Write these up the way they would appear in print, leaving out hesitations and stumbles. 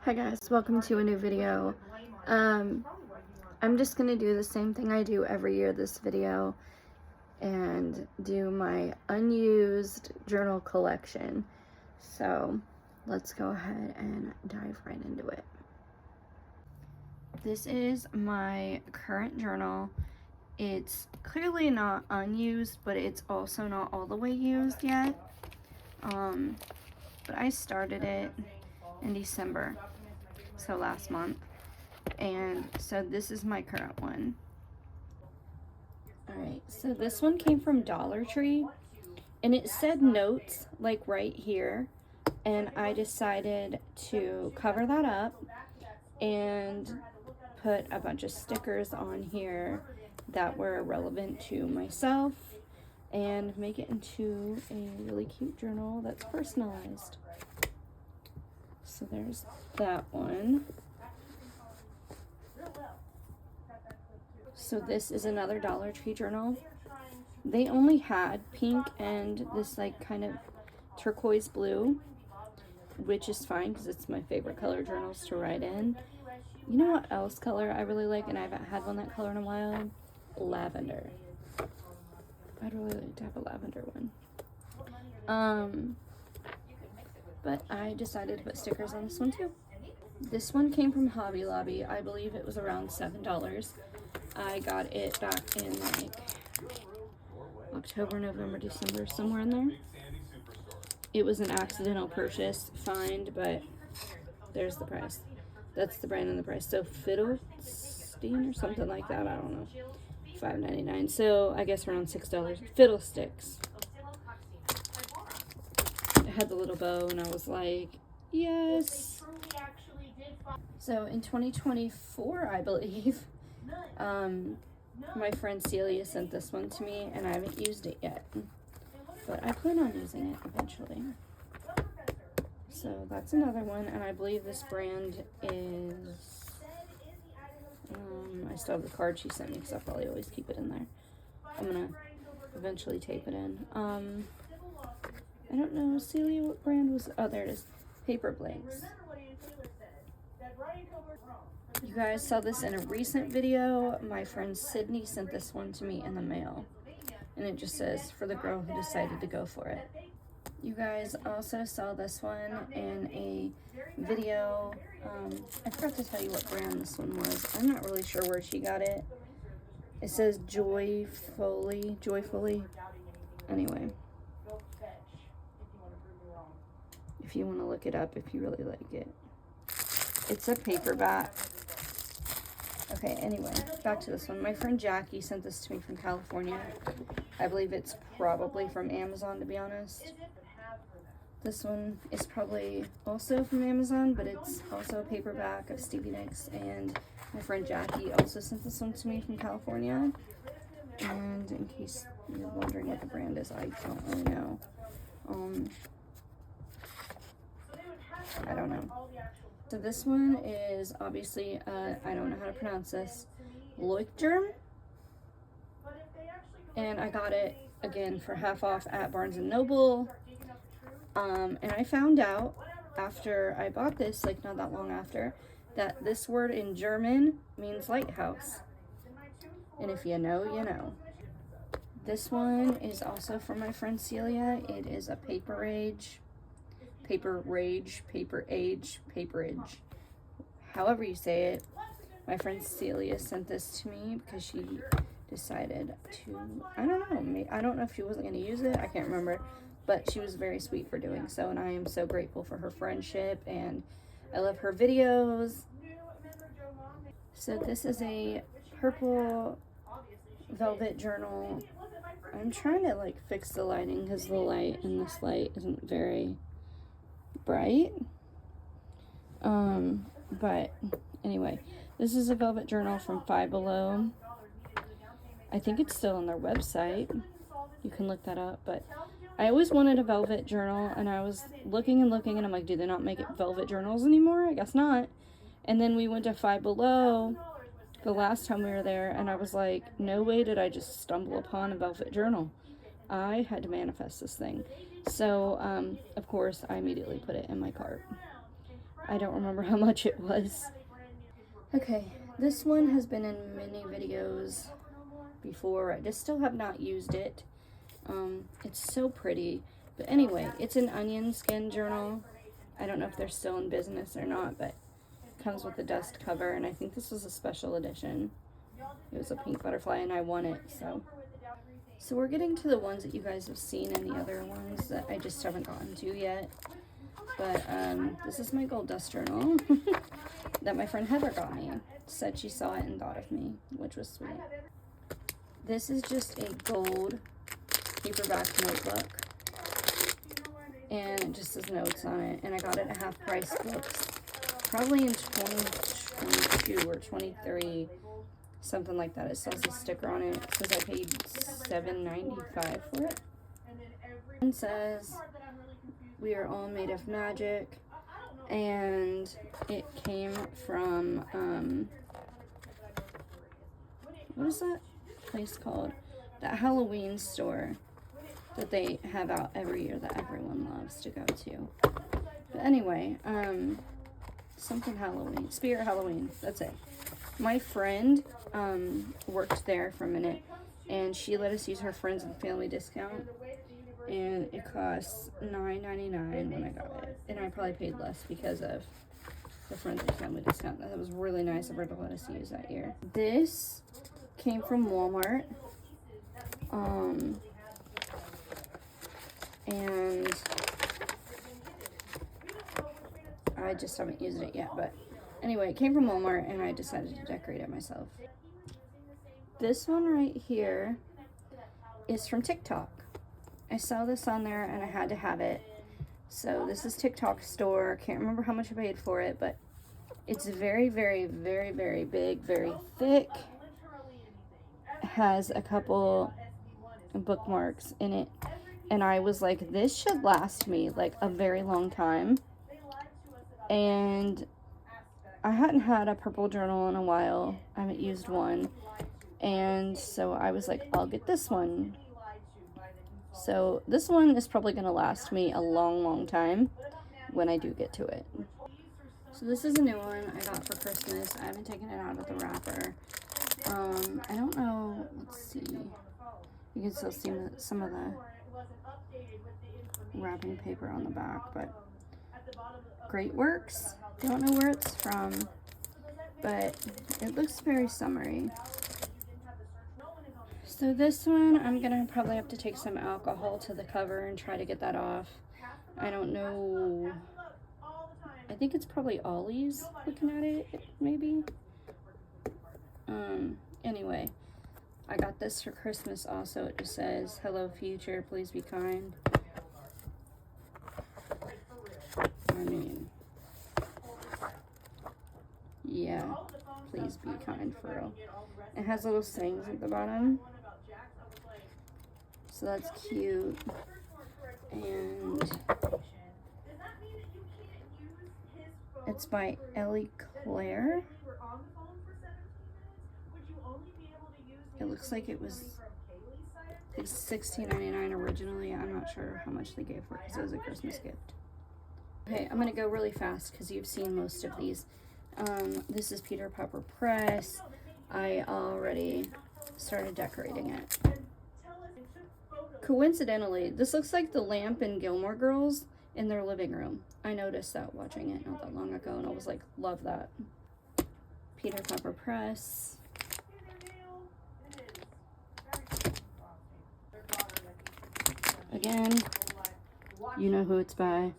Hi guys, welcome to a new video. I'm just gonna do the same thing I do every year this video and do my unused journal collection. So let's go ahead and dive right into it. This is my current journal. It's clearly not unused, but it's also not all the way used yet. But I started it in December, so last month, and so this is my current one. Alright, so this one came from Dollar Tree, and it said notes like right here, and I decided to cover that up and put a bunch of stickers on here that were relevant to myself and make it into a really cute journal that's personalized. So there's that one. So this is another Dollar Tree journal. They only had pink and this like kind of turquoise blue, which is fine because it's my favorite color journals to write in. You know what else color I really like, and I haven't had one that color in a while? Lavender. I'd really like to have a lavender one. But I decided to put stickers on this one too. This one came from Hobby Lobby. I believe it was around $7. I got it back in like October, November, December, somewhere in there. It was an accidental purchase, find, but there's the price. That's the brand and the price. So Fiddlestein or something like that. I don't know. $5.99. So I guess around $6. Fiddlesticks. It had the little bow, and I was like, yes. So in 2024, I believe, my friend Celia sent this one to me, and I haven't used it yet, but I plan on using it eventually. So that's another one, and I believe this brand is, I still have the card she sent me because I'll probably always keep it in there. I'm gonna eventually tape it in. I don't know, Celia, what brand was, oh, there it is, Paper Blanks. You guys saw this in a recent video. My friend Sydney sent this one to me in the mail, and it just says, for the girl who decided to go for it. You guys also saw this one in a video. I forgot to tell you what brand this one was. I'm not really sure where she got it. It says Joyfully. Anyway, if you want to look it up, if you really like it. It's a paperback. Okay, anyway, back to this one. My friend Jackie sent this to me from California. I believe it's probably from Amazon, to be honest. This one is probably also from Amazon, but it's also a paperback of Stevie Nicks, and my friend Jackie also sent this one to me from California. And in case you're wondering what the brand is, I don't really know. I don't know. So this one is obviously, I don't know how to pronounce this, Leuchtturm. And I got it, again, for half off at Barnes & Noble. And I found out after I bought this, like not that long after, that this word in German means lighthouse. And if you know, you know. This one is also from my friend Celia. It is a paperage, however you say it. My friend Celia sent this to me because she decided to, I don't know if she wasn't going to use it, I can't remember, but she was very sweet for doing so, and I am so grateful for her friendship, and I love her videos. So this is a purple velvet journal. I'm trying to like fix the lighting because the light in this light isn't very bright. But anyway, this is a velvet journal from Five Below. I think it's still on their website. You can look that up, but I always wanted a velvet journal, and I was looking, and I'm like, do they not make it velvet journals anymore? I guess not. And then we went to Five Below the last time we were there, and I was like, no way did I just stumble upon a velvet journal. I had to manifest this thing. So, of course, I immediately put it in my cart. I don't remember how much it was. Okay, this one has been in many videos before. I just still have not used it. It's so pretty. But anyway, it's an onion skin journal. I don't know if they're still in business or not, but it comes with a dust cover, and I think this was a special edition. It was a pink butterfly, and I won it, so. So we're getting to the ones that you guys have seen and the other ones that I just haven't gotten to yet. But this is my gold dust journal that my friend Heather got me. Said she saw it and thought of me, which was sweet. This is just a gold paperback notebook, and it just has notes on it, and I got it at half price books, probably in 2022 or 23, something like that. It still has a sticker on it. It says I paid $7.95 for it. It says we are all made of magic, and it came from what is that place called? That Halloween store that they have out every year that everyone loves to go to. But anyway, something Halloween, Spirit Halloween, that's it. My friend worked there for a minute, and she let us use her friends and family discount, and it cost $9.99 when I got it, and I probably paid less because of the friends and family discount. That was really nice of her to let us use that year. This came from Walmart. And I just haven't used it yet, but anyway, it came from Walmart, and I decided to decorate it myself. This one right here is from TikTok. I saw this on there, and I had to have it. So this is TikTok store. Can't remember how much I paid for it, but it's very, very, very, very big, very thick. Has a couple bookmarks in it, and I was like, this should last me like a very long time. And I hadn't had a purple journal in a while. I haven't used one, and so I was like, I'll get this one. So this one is probably gonna last me a long time when I do get to it. So this is a new one I got for Christmas. I haven't taken it out of the wrapper. I don't know, let's see, you can still see some of the wrapping paper on the back, but Great Works, don't know where it's from, but it looks very summery. So this one, I'm gonna probably have to take some alcohol to the cover and try to get that off. I don't know, I think it's probably Ollie's, looking at it, maybe. Anyway, I got this for Christmas also. It just says, hello future, please be kind. I mean, yeah, please be kind for real. It has little sayings at the bottom, so that's cute. And it's by Ellie Claire. It looks like it was $16.99 originally. I'm not sure how much they gave for it because it was a Christmas gift. Okay, I'm going to go really fast because you've seen most of these. This is Peter Pepper Press. I already started decorating it. Coincidentally, this looks like the lamp in Gilmore Girls in their living room. I noticed that watching it not that long ago, and I was like, love that. Peter Pepper Press. Again, you know who it's by.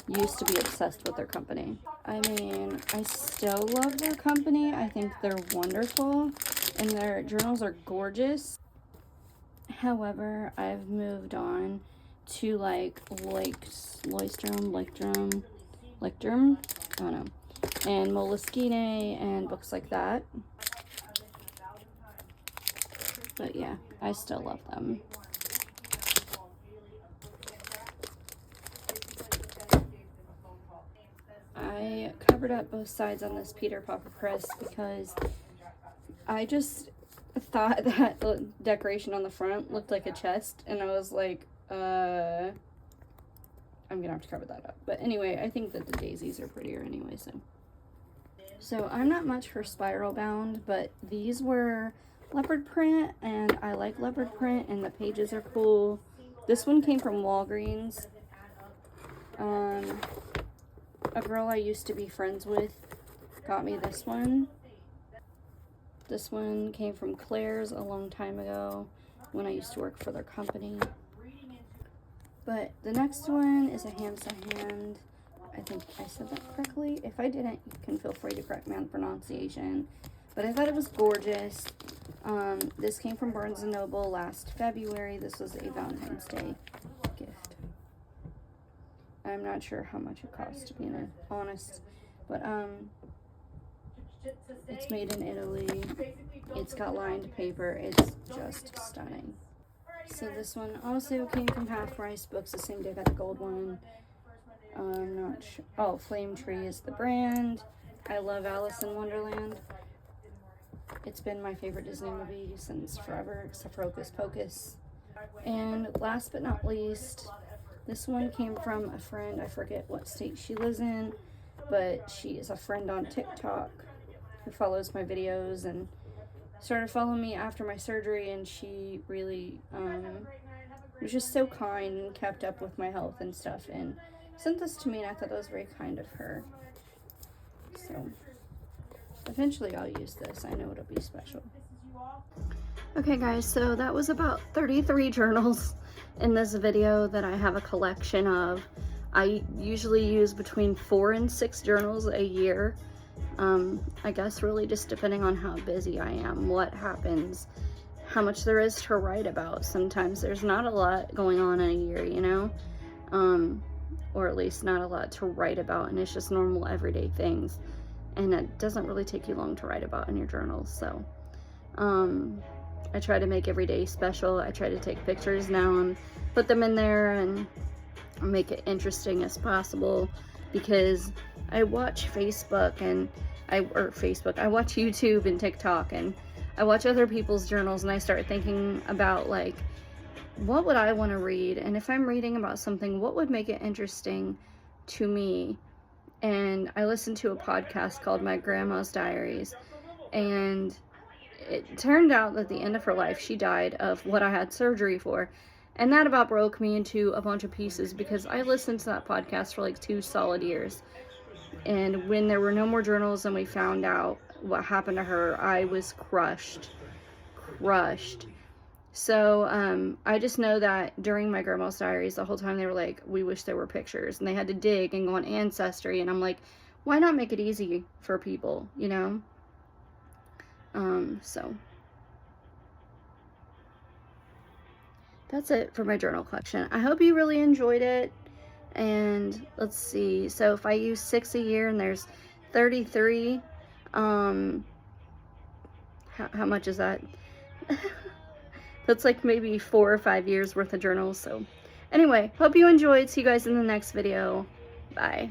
Used to be obsessed with their company. I mean, I still love their company. I think they're wonderful, and their journals are gorgeous. However, I've moved on to like Leuchtturm, I don't know, and Moleskine and books like that. But yeah, I still love them. I covered up both sides on this Peter Pepper Press because I just thought that the decoration on the front looked like a chest, and I was like, I I'm gonna have to cover that up. But anyway, I think that the daisies are prettier anyway, so I'm not much for spiral bound, but these were leopard print, and I like leopard print, and the pages are cool. This one came from Walgreens. A girl I used to be friends with got me this one. This one came from Claire's a long time ago when I used to work for their company. But the next one is a hand-to-hand. I think I said that correctly. If I didn't, you can feel free to correct me on pronunciation. But I thought it was gorgeous. This came from Barnes & Noble last February. This was a Valentine's Day gift. I'm not sure how much it cost, to be honest. But it's made in Italy. It's got lined paper. It's just stunning. So this one also came from Half Price Books the same day I got the gold one. I'm not sure. Oh, Flame Tree is the brand. I love Alice in Wonderland. It's been my favorite Disney movie since forever, except for Hocus Pocus. And last but not least, this one came from a friend. I forget what state she lives in, but she is a friend on TikTok who follows my videos and started following me after my surgery, and she really was just so kind and kept up with my health and stuff and sent this to me, and I thought that was very kind of her. So eventually I'll use this. I know it'll be special. Okay guys, so that was about 33 journals in this video that I have a collection of. I usually use between 4 and 6 journals a year. I guess really just depending on how busy I am, what happens, how much there is to write about. Sometimes there's not a lot going on in a year, you know, or at least not a lot to write about, and it's just normal everyday things, and it doesn't really take you long to write about in your journals. So I try to make every day special. I try to take pictures now and put them in there and make it interesting as possible, because I watch Facebook and I watch YouTube and TikTok, and I watch other people's journals, and I start thinking about, like, what would I want to read? And if I'm reading about something, what would make it interesting to me? And I listened to a podcast called My Grandma's Diaries, and it turned out that at the end of her life, she died of what I had surgery for. And that about broke me into a bunch of pieces, because I listened to that podcast for like 2 solid years. And when there were no more journals and we found out what happened to her, I was crushed. So I just know that during My Grandma's Diaries, the whole time they were like, we wish there were pictures. And they had to dig and go on Ancestry. And I'm like, why not make it easy for people, you know? So that's it for my journal collection. I hope you really enjoyed it. And let's see, so if I use 6 a year and there's 33, how much is that? That's like maybe 4 or 5 years worth of journals. So anyway, hope you enjoyed. See you guys in the next video. Bye.